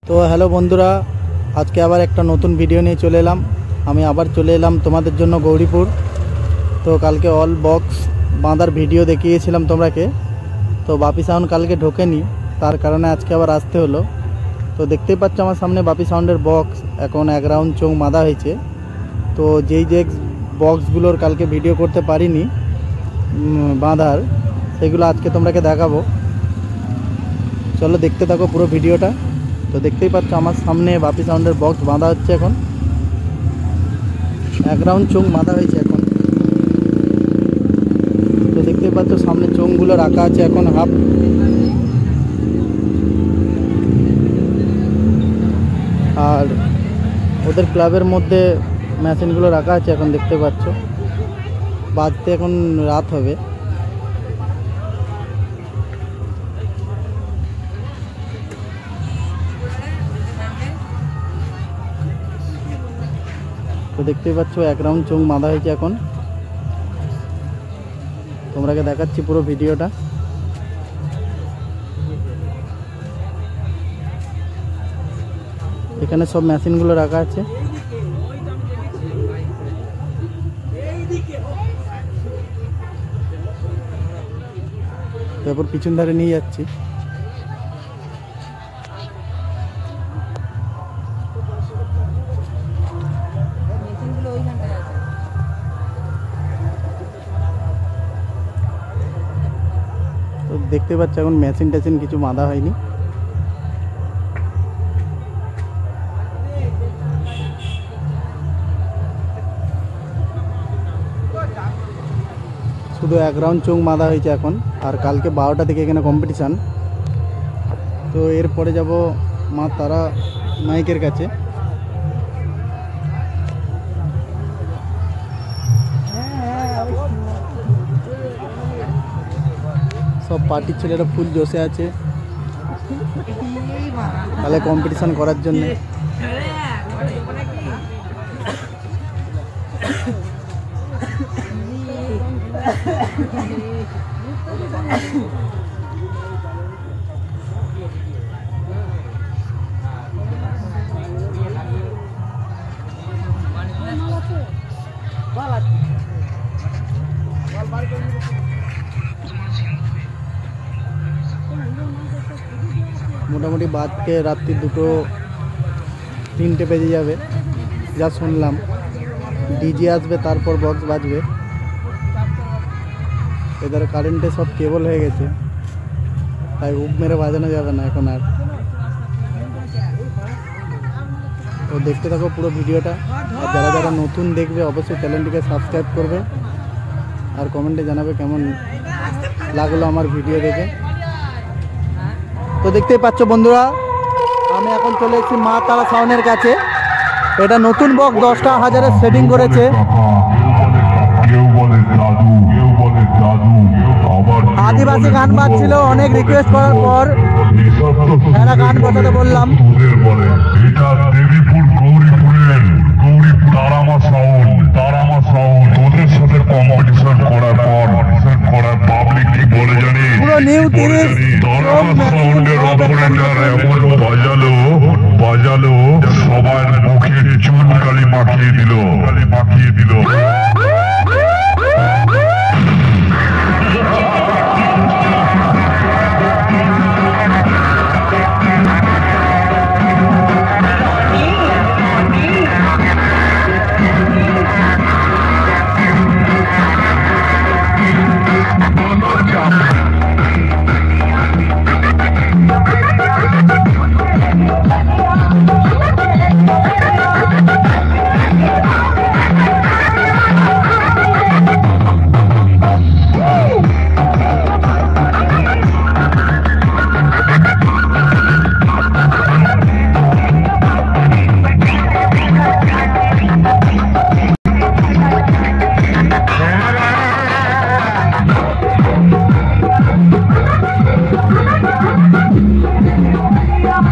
তো হ্যালো বন্ধুরা, আজকে আবার একটা নতুন ভিডিও নিয়ে চলে এলাম। আমি আবার চলে এলাম তোমাদের জন্য গৌরীপুর। তো কালকে অল বক্স বাঁধার ভিডিও দেখিয়েছিলাম তোমরাকে। তো বাপি সাউন্ড কালকে ঢোকেনি, তার কারণে আজকে আবার আসতে হলো। তো দেখতেই পাচ্ছ আমার সামনে বাপি সাউন্ডের বক্স এখন 1 রাউন্ড চোং বাঁধা হয়েছে। তো যেই যে বক্সগুলোর কালকে ভিডিও করতে পারিনি বাঁধার, সেগুলো আজকে তোমরাকে দেখাবো। চলো দেখতে থাকো পুরো ভিডিওটা। তো দেখতেই পাচ্ছ আমার সামনে বাপি সাউন্ডের বক্স বাঁধা হচ্ছে। এখন 1 রাউন্ড চোং বাঁধা হয়েছে এখন। তো দেখতেই পাচ্ছ সামনে চোংগুলো রাখা আছে এখন হাফ। আর ওদের ক্লাবের মধ্যে মেশিনগুলো রাখা আছে এখন। দেখতে পাচ্ছ বাজতে এখন রাত হবে। তো দেখতেই পাচ্ছ 1 রাউন্ড চোং বাঁধা হয়েছে এখন। তোমরাকে দেখাচ্ছি পুরো ভিডিওটা। এখানে সব মেশিনগুলো রাখা আছে। তারপর পিছন ধারে নিয়ে যাচ্ছি। তো দেখতে পাচ্ছ এখন মেশিন টেশিন কিছু বাঁধা হয়নি। শুধু 1 রাউন্ড চোং বাঁধা হয়েছে এখন। আর কালকে 12টা থেকে এখানে কম্পিটিশান। তো এরপরে যাব মা তারা মাইকের কাছে। সব পার্টির ছেলেরা ফুল জোশে আছে তাহলে কম্পিটিশান করার জন্য। মোটামুটি বাজতে রাত্রি 2-3টে বেজে যাবে যা শুনলাম। ডিজে আসবে, তারপর বক্স বাজবে। এদের কারেন্টে সব কেবল হয়ে গেছে, তাই উপ মেরে বাজানো যাবে না এখন আর। তো দেখতে থাকো পুরো ভিডিওটা। আর যারা যারা নতুন দেখবে অবশ্যই চ্যানেলটিকে সাবস্ক্রাইব করবে আর কমেন্টে জানাবে কেমন লাগলো আমার ভিডিও দেখে। তো দেখতেই পাচ্ছ বন্ধুরা, আমি এখন চলে এসেছি মা তারা সাউন্ডের কাছে। এটা নতুন বক্স 10টা হাজারের সেটিং করেছে। আদিবাসী গান বাজছিল, অনেক রিকোয়েস্ট করার পর এরা গান বাজাতে বললাম। পুরো নিউ 30 বাজালো সবার মুখে চুন কালি মাখিয়ে দিল।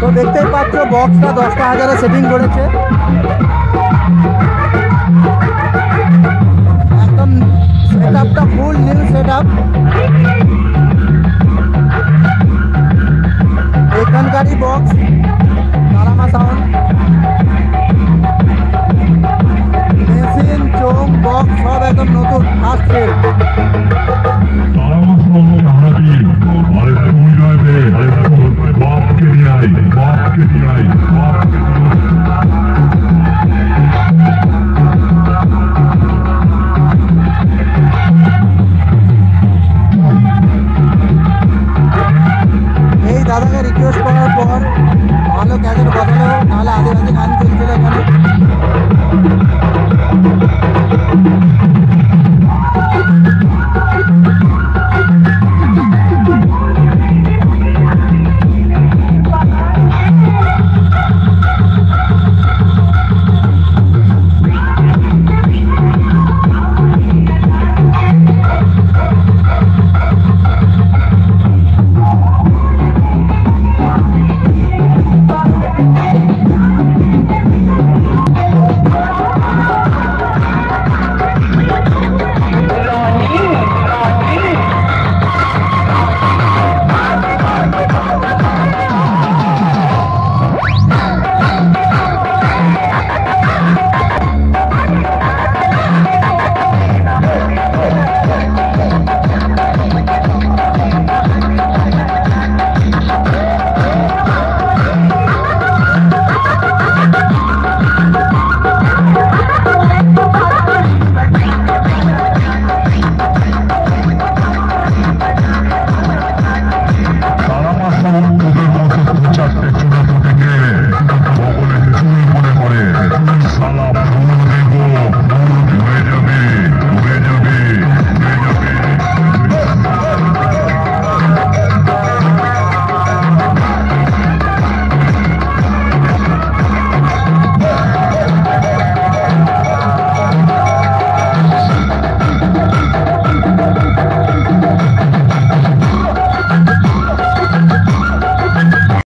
তো দেখতেই পাচ্ছ বক্সটা 10টা হাজারে সেটিং করেছে। একদম সেটআপটা ফুল নিউ সেটআপ। এখানকারই বক্স তারা বাপকে নিয়ে আয়, বাপকে নিয়ে আয়। এই দাদাকে রিকোয়েস্ট করার পর